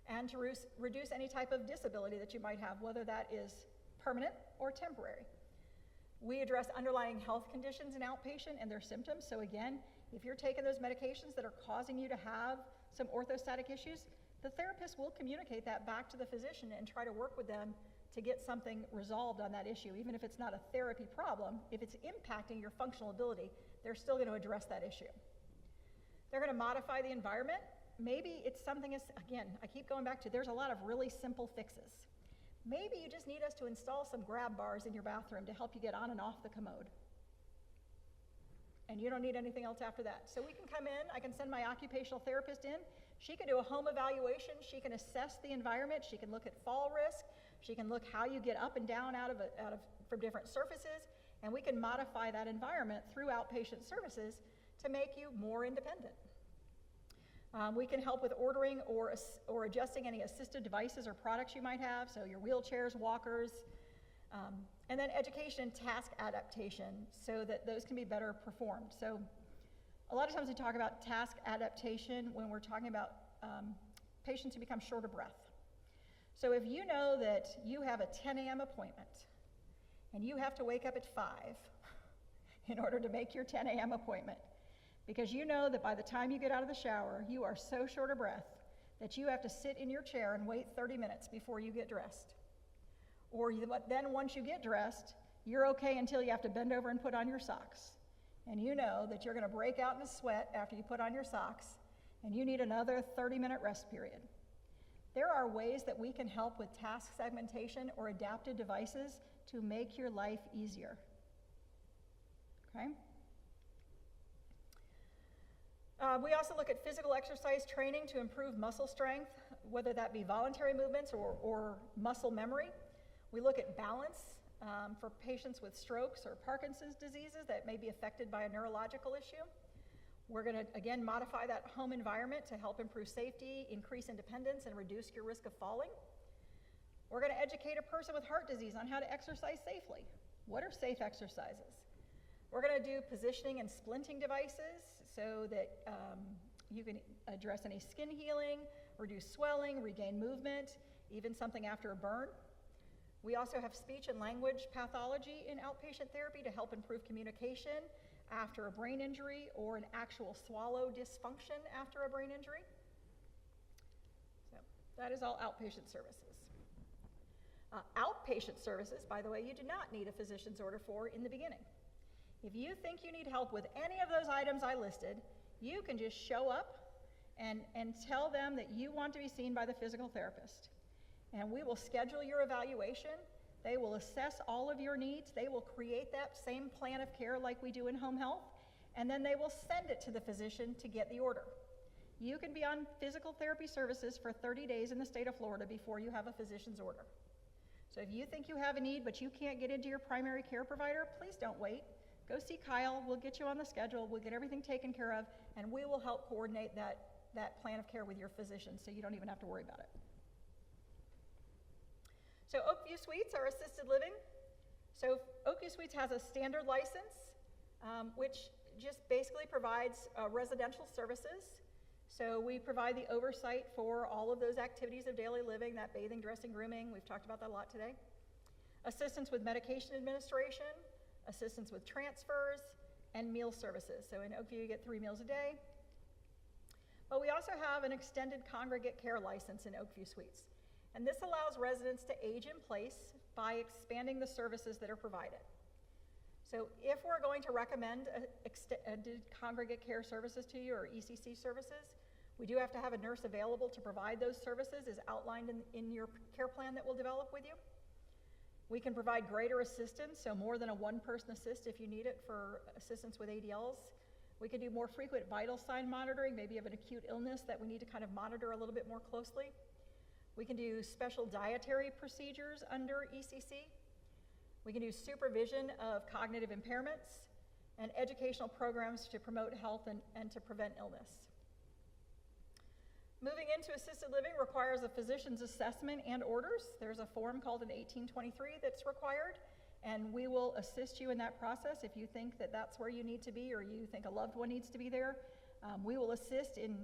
and to reduce any type of disability that you might have, whether that is permanent or temporary. We address underlying health conditions in outpatient and their symptoms. So again, if you're taking those medications that are causing you to have some orthostatic issues, the therapist will communicate that back to the physician and try to work with them to get something resolved on that issue. Even if it's not a therapy problem, if it's impacting your functional ability, they're still going to address that issue. They're going to modify the environment. Maybe it's something, again, I keep going back to, there's a lot of really simple fixes. Maybe you just need us to install some grab bars in your bathroom to help you get on and off the commode. And you don't need anything else after that. So we can come in, I can send my occupational therapist in. She can do a home evaluation. She can assess the environment. She can look at fall risk. She can look how you get up and down from different surfaces. And we can modify that environment through outpatient services to make you more independent. We can help with ordering or adjusting any assistive devices or products you might have, so your wheelchairs, walkers, and then education and task adaptation so that those can be better performed. So a lot of times we talk about task adaptation when we're talking about patients who become short of breath. So if you know that you have a 10 a.m. appointment and you have to wake up at 5 in order to make your 10 a.m. appointment, because you know that by the time you get out of the shower, you are so short of breath that you have to sit in your chair and wait 30 minutes before you get dressed. Or then once you get dressed, you're okay until you have to bend over and put on your socks. And you know that you're going to break out in a sweat after you put on your socks, and you need another 30-minute rest period. There are ways that we can help with task segmentation or adaptive devices to make your life easier. Okay? We also look at physical exercise training to improve muscle strength, whether that be voluntary movements or muscle memory. We look at balance for patients with strokes or Parkinson's diseases that may be affected by a neurological issue. We're going to, again, modify that home environment to help improve safety, increase independence, and reduce your risk of falling. We're going to educate a person with heart disease on how to exercise safely. What are safe exercises? We're going to do positioning and splinting devices so that you can address any skin healing, reduce swelling, regain movement, even something after a burn. We also have speech and language pathology in outpatient therapy to help improve communication after a brain injury or an actual swallow dysfunction after a brain injury. So that is all outpatient services. Outpatient services, by the way, you do not need a physician's order for in the beginning. If you think you need help with any of those items I listed, you can just show up and tell them that you want to be seen by the physical therapist. And we will schedule your evaluation. They will assess all of your needs. They will create that same plan of care like we do in home health, and then they will send it to the physician to get the order. You can be on physical therapy services for 30 days in the state of Florida before you have a physician's order. So if you think you have a need but you can't get into your primary care provider, please don't wait. Go see Kyle. We'll get you on the schedule. We'll get everything taken care of, and we will help coordinate that plan of care with your physician so you don't even have to worry about it. So Oakview Suites are assisted living. So Oakview Suites has a standard license, which just basically provides residential services. So we provide the oversight for all of those activities of daily living, that bathing, dressing, grooming. We've talked about that a lot today. Assistance with medication administration, assistance with transfers, and meal services. So in Oakview, you get 3 meals a day. But we also have an extended congregate care license in Oakview Suites. And this allows residents to age in place by expanding the services that are provided. So if we're going to recommend extended congregate care services to you, or ECC services, we do have to have a nurse available to provide those services as outlined in your care plan that we'll develop with you. We can provide greater assistance, so more than a one-person assist if you need it for assistance with ADLs. We can do more frequent vital sign monitoring, maybe you have an acute illness that we need to kind of monitor a little bit more closely. We can do special dietary procedures under ECC. We can do supervision of cognitive impairments and educational programs to promote health and to prevent illness. Moving into assisted living requires a physician's assessment and orders. There's a form called an 1823 that's required, and we will assist you in that process if you think that that's where you need to be or you think a loved one needs to be there. We will assist in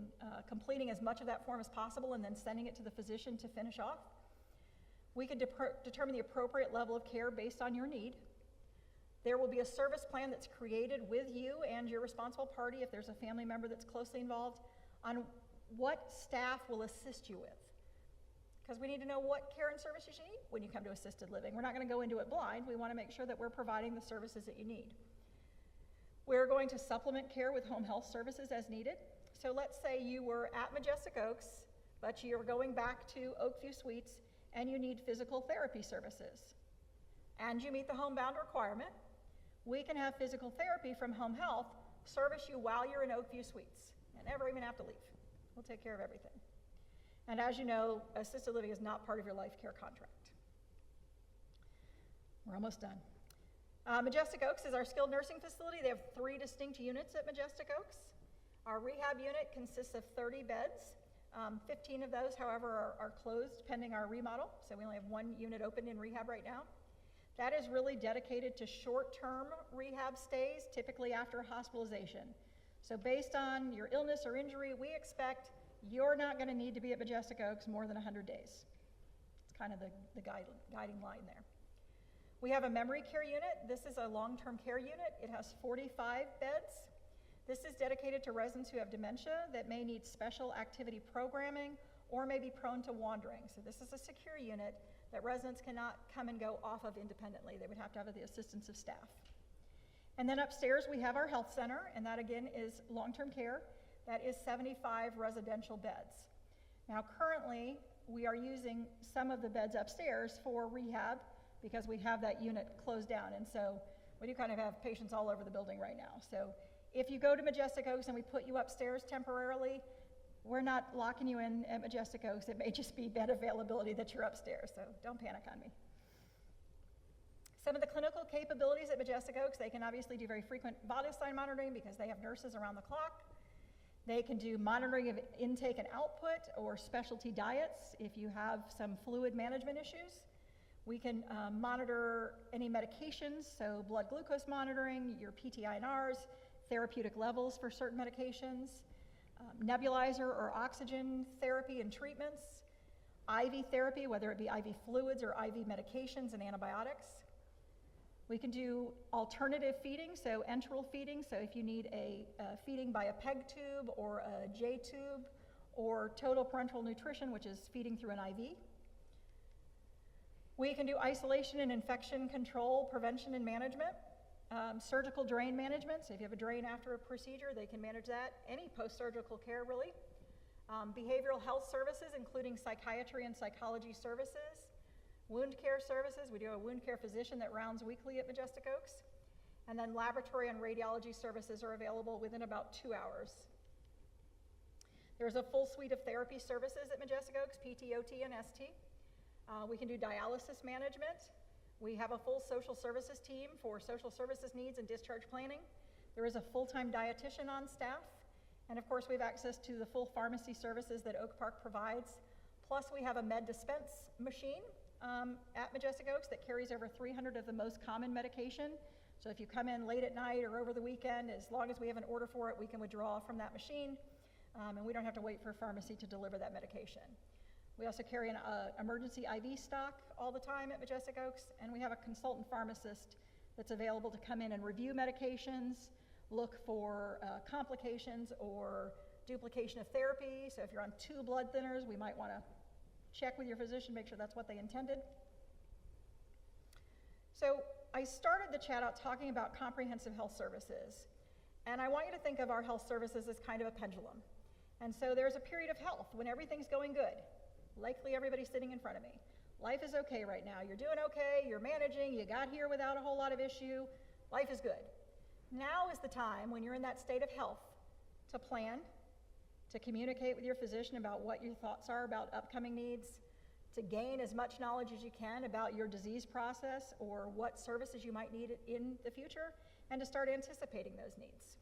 completing as much of that form as possible and then sending it to the physician to finish off. We can determine the appropriate level of care based on your need. There will be a service plan that's created with you and your responsible party, if there's a family member that's closely involved, on what staff will assist you with. Because we need to know what care and services you need when you come to assisted living. We're not going to go into it blind. We want to make sure that we're providing the services that you need. We're going to supplement care with home health services as needed. So let's say you were at Majestic Oaks, but you're going back to Oakview Suites and you need physical therapy services, and you meet the homebound requirement. We can have physical therapy from home health service you while you're in Oakview Suites and never even have to leave. We'll take care of everything. And as you know, assisted living is not part of your life care contract. We're almost done. Majestic Oaks is our skilled nursing facility. They have 3 distinct units at Majestic Oaks. Our rehab unit consists of 30 beds. 15 of those, however, are closed pending our remodel, so we only have 1 unit open in rehab right now. That is really dedicated to short-term rehab stays, typically after hospitalization. So based on your illness or injury, we expect you're not going to need to be at Majestic Oaks more than 100 days. It's kind of the guiding line there. We have a memory care unit. This is a long-term care unit. It has 45 beds. This is dedicated to residents who have dementia that may need special activity programming or may be prone to wandering. So this is a secure unit that residents cannot come and go off of independently. They would have to have the assistance of staff. And then upstairs we have our health center, and that again is long-term care. That is 75 residential beds. Now currently we are using some of the beds upstairs for rehab because we have that unit closed down, and so we do kind of have patients all over the building right now. So if you go to Majestic Oaks and we put you upstairs temporarily, we're not locking you in at Majestic Oaks. It may just be bed availability that you're upstairs, so don't panic on me. Some of the clinical capabilities at Majestic Oaks, they can obviously do very frequent vital sign monitoring because they have nurses around the clock. They can do monitoring of intake and output or specialty diets if you have some fluid management issues. We can monitor any medications, so blood glucose monitoring, your PTINRs, therapeutic levels for certain medications, nebulizer or oxygen therapy and treatments, IV therapy, whether it be IV fluids or IV medications and antibiotics. We can do alternative feeding, so enteral feeding, so if you need a feeding by a PEG tube or a J tube, or total parenteral nutrition, which is feeding through an IV. We can do isolation and infection control, prevention and management, surgical drain management, so if you have a drain after a procedure, they can manage that, any post-surgical care really. Behavioral health services, including psychiatry and psychology services. Wound care services, we do have a wound care physician that rounds weekly at Majestic Oaks. And then laboratory and radiology services are available within about 2 hours. There's a full suite of therapy services at Majestic Oaks, PT, OT, and ST. We can do dialysis management. We have a full social services team for social services needs and discharge planning. There is a full-time dietitian on staff. And of course, we have access to the full pharmacy services that Oak Park provides. Plus, we have a med dispense machine at Majestic Oaks that carries over 300 of the most common medication. So if you come in late at night or over the weekend, as long as we have an order for it, we can withdraw from that machine, and we don't have to wait for a pharmacy to deliver that medication. We also carry an emergency IV stock all the time at Majestic Oaks, and we have a consultant pharmacist that's available to come in and review medications, look for complications or duplication of therapy. So if you're on 2 blood thinners, we might want to check with your physician, make sure that's what they intended. So I started the chat out talking about comprehensive health services, and I want you to think of our health services as kind of a pendulum. And so there's a period of health when everything's going good. Likely everybody sitting in front of me. Life is okay right now. You're doing okay, you're managing, you got here without a whole lot of issue. Life is good. Now is the time when you're in that state of health to plan, to communicate with your physician about what your thoughts are about upcoming needs, to gain as much knowledge as you can about your disease process or what services you might need in the future, and to start anticipating those needs.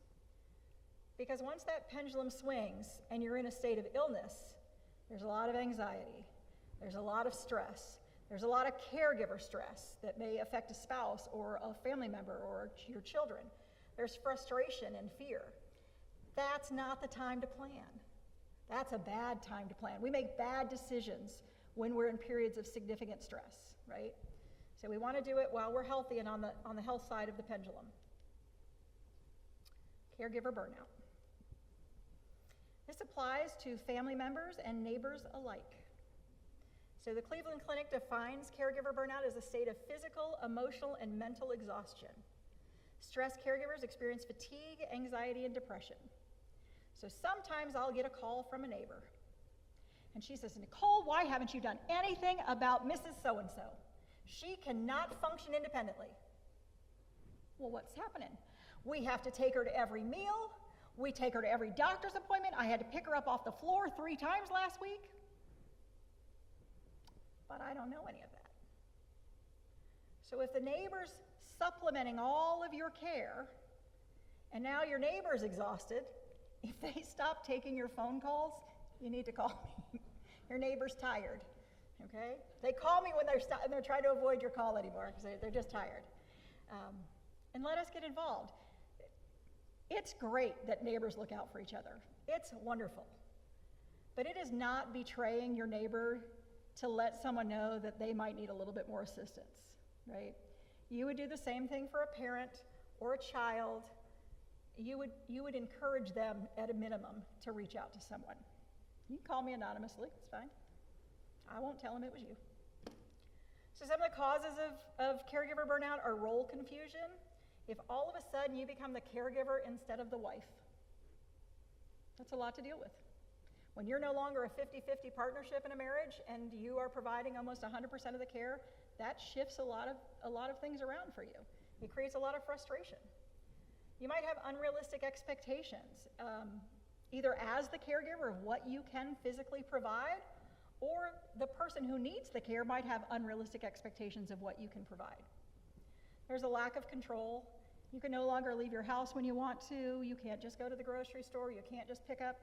Because once that pendulum swings and you're in a state of illness, there's a lot of anxiety, there's a lot of stress, there's a lot of caregiver stress that may affect a spouse or a family member or your children. There's frustration and fear. That's not the time to plan. That's a bad time to plan. We make bad decisions when we're in periods of significant stress, right? So we want to do it while we're healthy and on the health side of the pendulum. Caregiver burnout. This applies to family members and neighbors alike. So the Cleveland Clinic defines caregiver burnout as a state of physical, emotional, and mental exhaustion. Stressed caregivers experience fatigue, anxiety, and depression. So sometimes I'll get a call from a neighbor, and she says, Nicole, why haven't you done anything about Mrs. So-and-so? She cannot function independently. Well, what's happening? We have to take her to every meal. We take her to every doctor's appointment. I had to pick her up off the floor 3 times last week. But I don't know any of that. So if the neighbor's supplementing all of your care, and now your neighbor's exhausted, if they stop taking your phone calls, you need to call me. Your neighbor's tired, okay? They call me when they're trying to avoid your call anymore because they're just tired. And let us get involved. It's great that neighbors look out for each other. It's wonderful. But it is not betraying your neighbor to let someone know that they might need a little bit more assistance, right? You would do the same thing for a parent or a child. You would encourage them at a minimum to reach out to someone. You can call me anonymously, it's fine. I won't tell them it was you. So some of the causes of caregiver burnout are role confusion. If all of a sudden you become the caregiver instead of the wife, that's a lot to deal with. When you're no longer a 50-50 partnership in a marriage and you are providing almost 100% of the care, that shifts a lot of things around for you. It creates a lot of frustration. You might have unrealistic expectations, either as the caregiver of what you can physically provide, or the person who needs the care might have unrealistic expectations of what you can provide. There's a lack of control. You can no longer leave your house when you want to. You can't just go to the grocery store. You can't just pick up.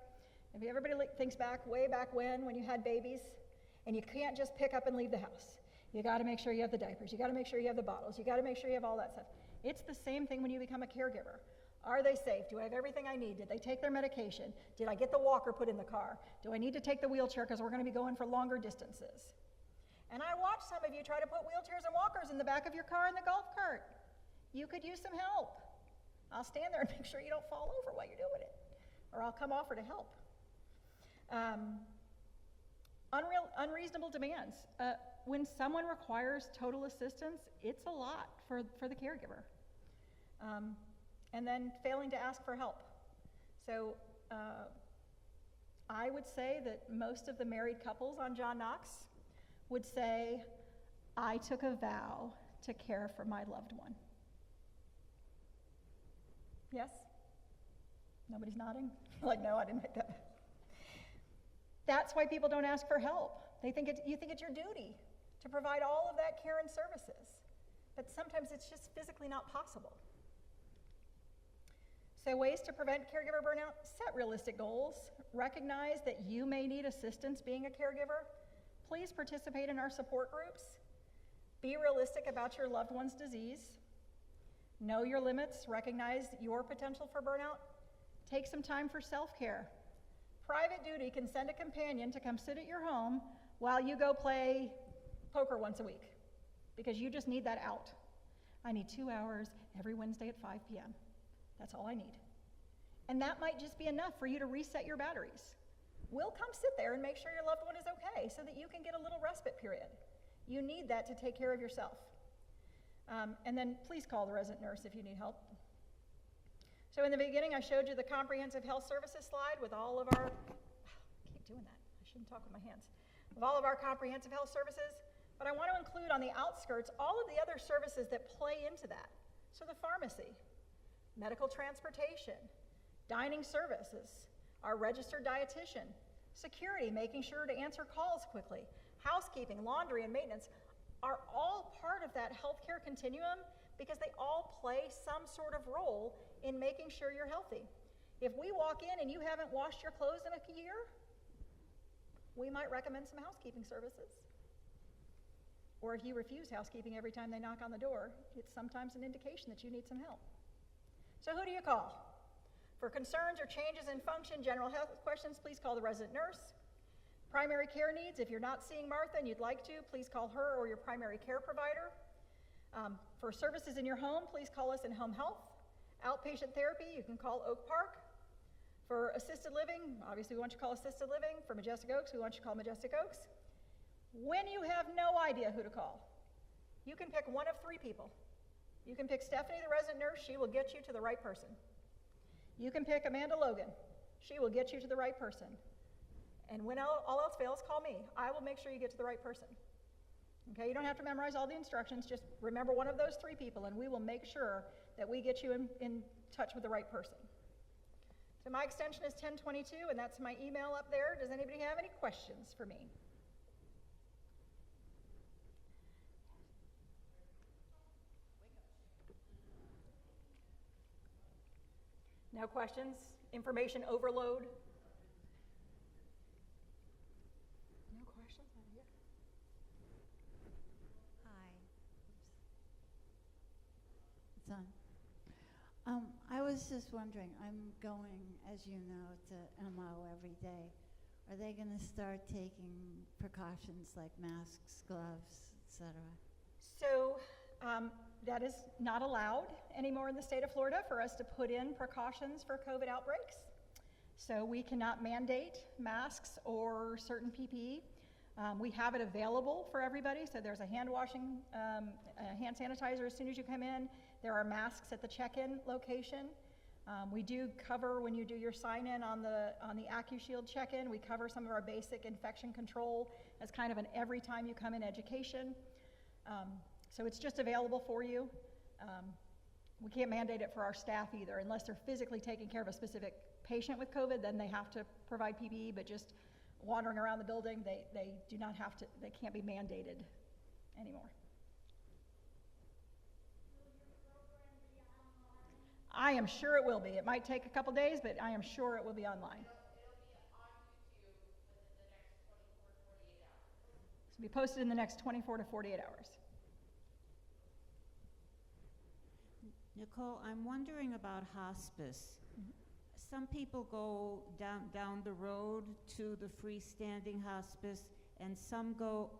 If everybody thinks back, way back when you had babies, and you can't just pick up and leave the house. You got to make sure you have the diapers. You got to make sure you have the bottles. You got to make sure you have all that stuff. It's the same thing when you become a caregiver. Are they safe? Do I have everything I need? Did they take their medication? Did I get the walker put in the car? Do I need to take the wheelchair because we're going to be going for longer distances? And I watched some of you try to put wheelchairs and walkers in the back of your car in the golf cart. You could use some help. I'll stand there and make sure you don't fall over while you're doing it, or I'll come offer to help. Unreasonable demands. When someone requires total assistance, it's a lot for the caregiver. And then failing to ask for help. So I would say that most of the married couples on John Knox would say, I took a vow to care for my loved one. Yes? Nobody's nodding? Like, no, I didn't make that. That's why people don't ask for help. You think it's your duty to provide all of that care and services. But sometimes it's just physically not possible. So ways to prevent caregiver burnout: set realistic goals. Recognize that you may need assistance being a caregiver. Please participate in our support groups. Be realistic about your loved one's disease. Know your limits. Recognize your potential for burnout. Take some time for self-care. Private duty can send a companion to come sit at your home while you go play poker once a week, because you just need that out. I need 2 hours every Wednesday at 5 p.m. That's all I need. And that might just be enough for you to reset your batteries. We'll come sit there and make sure your loved one is okay so that you can get a little respite period. You need that to take care of yourself. And then please call the resident nurse if you need help. So in the beginning, I showed you the comprehensive health services slide with all of our, I keep doing that, I shouldn't talk with my hands, with all of our comprehensive health services, but I want to include on the outskirts all of the other services that play into that. So the pharmacy, medical transportation, dining services, our registered dietitian, security, making sure to answer calls quickly, housekeeping, laundry, and maintenance are all part of that healthcare continuum because they all play some sort of role in making sure you're healthy. If we walk in and you haven't washed your clothes in a year, we might recommend some housekeeping services. Or if you refuse housekeeping every time they knock on the door, it's sometimes an indication that you need some help. So who do you call? For concerns or changes in function, general health questions, please call the resident nurse. Primary care needs, if you're not seeing Martha and you'd like to, please call her or your primary care provider. For services in your home, please call us in home health. Outpatient therapy, you can call Oak Park. For assisted living, obviously we want you to call assisted living. For Majestic Oaks, we want you to call Majestic Oaks. When you have no idea who to call, you can pick one of 3 people. You can pick Stephanie, the resident nurse. She will get you to the right person. You can pick Amanda Logan. She will get you to the right person. And when all else fails, call me. I will make sure you get to the right person. Okay, you don't have to memorize all the instructions. Just remember one of those 3 people, and we will make sure that we get you in touch with the right person. So my extension is 1022, and that's my email up there. Does anybody have any questions for me? No questions? Information overload? No questions? Not yet. Hi. It's on. I was just wondering, I'm going, as you know, to MO every day. Are they going to start taking precautions like masks, gloves, etc.? So that is not allowed anymore in the state of Florida for us to put in precautions for COVID outbreaks. So we cannot mandate masks or certain PPE. We have it available for everybody. So there's a hand washing, hand sanitizer as soon as you come in. There are masks at the check-in location. We do cover, when you do your sign-in on the AccuShield check-in, we cover some of our basic infection control as kind of an every time you come in education. So it's just available for you. We can't mandate it for our staff either. Unless they're physically taking care of a specific patient with COVID, then they have to provide PPE, but just wandering around the building, they do not have to, they can't be mandated anymore. I am sure it will be. It might take a couple days, but I am sure it will be online. So be posted in the next 24 to 48 hours. Nicole, I'm wondering about hospice. Some people go down the road to the freestanding hospice, and some go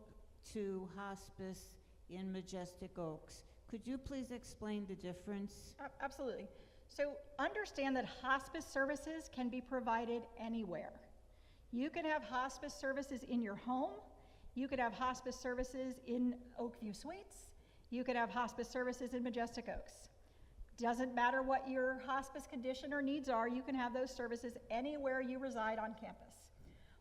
to hospice in Majestic Oaks. Could you please explain the difference? Absolutely. So understand that hospice services can be provided anywhere. You can have hospice services in your home. You could have hospice services in Oakview Suites. You could have hospice services in Majestic Oaks. Doesn't matter what your hospice condition or needs are, you can have those services anywhere you reside on campus.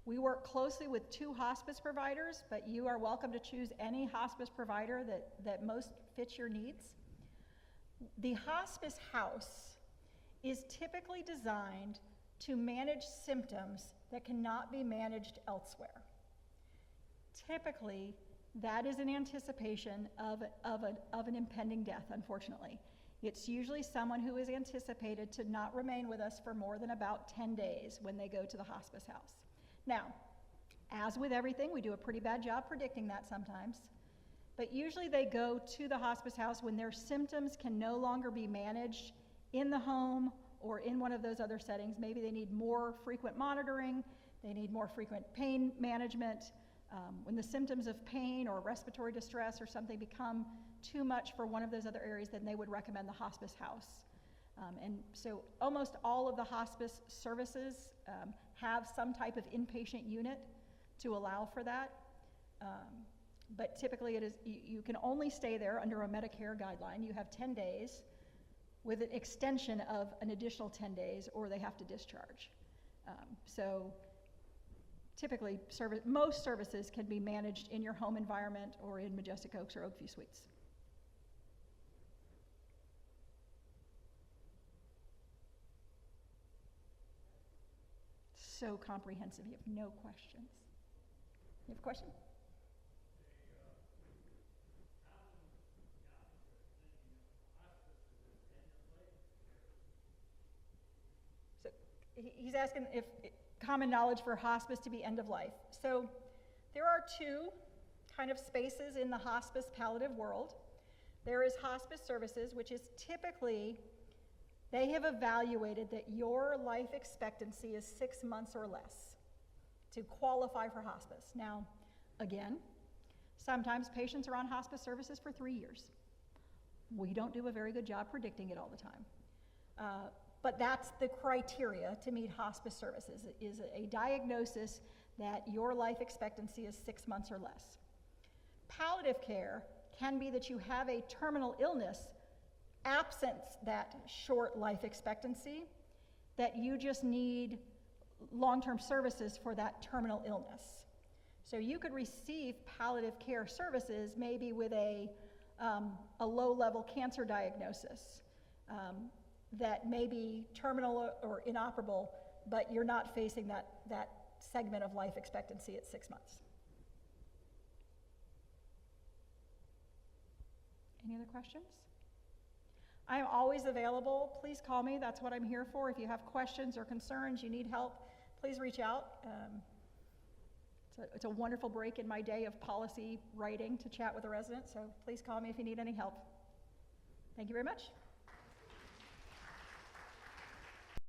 We work closely with 2 hospice providers, but you are welcome to choose any hospice provider that most fits your needs. The hospice house is typically designed to manage symptoms that cannot be managed elsewhere. Typically, that is in anticipation of an impending death, unfortunately. It's usually someone who is anticipated to not remain with us for more than about 10 days when they go to the hospice house. Now, as with everything, we do a pretty bad job predicting that sometimes, but usually they go to the hospice house when their symptoms can no longer be managed in the home or in one of those other settings. Maybe they need more frequent monitoring, they need more frequent pain management. When the symptoms of pain or respiratory distress or something become too much for one of those other areas, then they would recommend the hospice house. And so almost all of the hospice services have some type of inpatient unit to allow for that. But typically it is, you can only stay there under a Medicare guideline. You have 10 days with an extension of an additional 10 days, or they have to discharge. So typically, most services can be managed in your home environment or in Majestic Oaks or Oakview Suites. So comprehensive, you have no questions. You have a question? So he's asking if common knowledge for hospice to be end of life. So there are 2 kind of spaces in the hospice palliative world. There is hospice services, which is typically, they have evaluated that your life expectancy is 6 months or less to qualify for hospice. Now, again, sometimes patients are on hospice services for 3 years. We don't do a very good job predicting it all the time. But that's the criteria to meet hospice services, is a diagnosis that your life expectancy is 6 months or less. Palliative care can be that you have a terminal illness absent that short life expectancy, that you just need long-term services for that terminal illness. So you could receive palliative care services maybe with a low-level cancer diagnosis that may be terminal or inoperable, but you're not facing that segment of life expectancy at 6 months. Any other questions? I am always available. Please call me. That's what I'm here for. If you have questions or concerns, you need help, please reach out. It's a wonderful break in my day of policy writing to chat with a resident, so please call me if you need any help. Thank you very much.